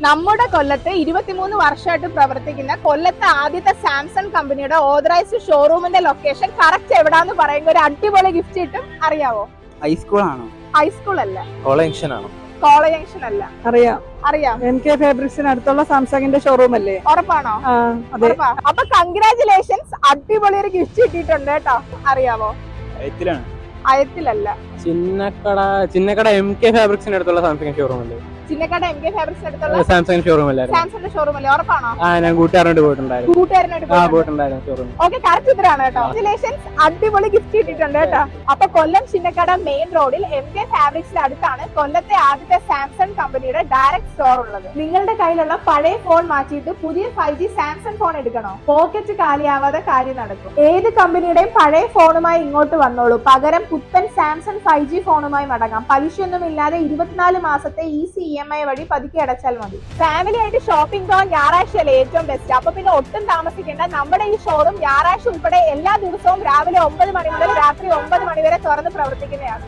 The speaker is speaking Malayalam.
നമ്മുടെ കൊല്ലത്ത് 23 വർഷമായിട്ട് പ്രവർത്തിക്കുന്ന കൊല്ലത്തെ ആദ്യത്തെ സാംസങ് കമ്പനിയുടെ ഓതറൈസ്ഡ് ഷോറൂമിന്റെ ലൊക്കേഷൻ കറക്റ്റ് എവിടാന്ന് പറയുമ്പോൾ ഒരു അടിപൊളി ഗിഫ്റ്റ് കിട്ടും. അറിയാവോ? ഹൈസ്കൂൾ ആണോ? ഹൈസ്കൂൾ അല്ല. കോളേജ് ജംഗ്ഷൻ ആണോ? കോളേജ് ജംഗ്ഷൻ അല്ല. അറിയാം. MK ഫാബ്രിക്സിന് അടുത്തുള്ള സാംസങ്ങിന്റെ ഷോറൂം അല്ലേ? ഉറപ്പാണോ? അതെ. അപ്പൊ കൺഗ്രാചുലേഷൻസ്, അടിപൊളി ഒരു ഗിഫ്റ്റ് കിട്ടിയിട്ടുണ്ട് കേട്ടോ. അറിയാവോ? അയത്തിലല്ല. ചിന്നക്കട MK ഫാബ്രിക്സിന് അടുത്തുള്ള സാംസങ് ഷോറൂം അല്ലേ? ചിന്നക്കട MK ഫാബ്രിക്സിന് അടുത്തുള്ള സാംസങ് ഷോറൂം അല്ലായിരുന്നു? സാംസങ്ങിന്റെ ഷോറൂം അല്ലേ? ഉറപ്പാണോ? ഞാൻ കൂട്ടുകാരനോട് പോയിട്ടുണ്ടായിരുന്നു. കൂട്ടുകാരനായിട്ട് ഷോറൂം. ഓക്കെ, കറക്റ്റ് ഉത്തരാണ് കേട്ടോ. കൺഗ്രാചുലേഷൻസ്, അടിപൊളി ഗിഫ്റ്റ് കിട്ടിയിട്ടുണ്ട് കേട്ടോ. അപ്പൊ കൊല്ലം ചിന്നക്കട മെയിൻ റോഡിൽ MK ഫാബ്രിക്സിന്റെ അടുത്താണ് കൊല്ലത്തെ ആദ്യത്തെ സാംസങ് കമ്പനിയുടെ ഡയറക്ട് സ്റ്റോർ ഉള്ളത്. നിങ്ങളുടെ കയ്യിലുള്ള പഴയ ഫോൺ മാറ്റിയിട്ട് പുതിയ 5G സാംസങ് ഫോൺ എടുക്കണോ? പോക്കറ്റ് കാലിയാവാതെ കാര്യം നടക്കും. ഏത് കമ്പനിയുടെയും പഴയ ഫോണുമായി ഇങ്ങോട്ട് വന്നോളൂ. പകരം പുത്തൻ സാംസങ് 5G ഫോണുമായി മടങ്ങാം. പലിശയൊന്നും ഇല്ലാതെ 24 മാസത്തെ ഈസി EMI വഴി പതുക്കെ അടച്ചാൽ മതി. ഫാമിലി ആയിട്ട് ഷോപ്പിംഗ് പോകാൻ ഞായറാഴ്ചയല്ലേ ഏറ്റവും ബെസ്റ്റ്. അപ്പൊ പിന്നെ ഒട്ടും താമസിക്കേണ്ട. നമ്മുടെ ഈ ഷോറൂം ഞായറാഴ്ച ഉൾപ്പെടെ എല്ലാ ദിവസവും രാവിലെ 9 മണി മുതൽ രാത്രി 9 മണി വരെ തുറന്ന് പ്രവർത്തിക്കുന്നതാണ്.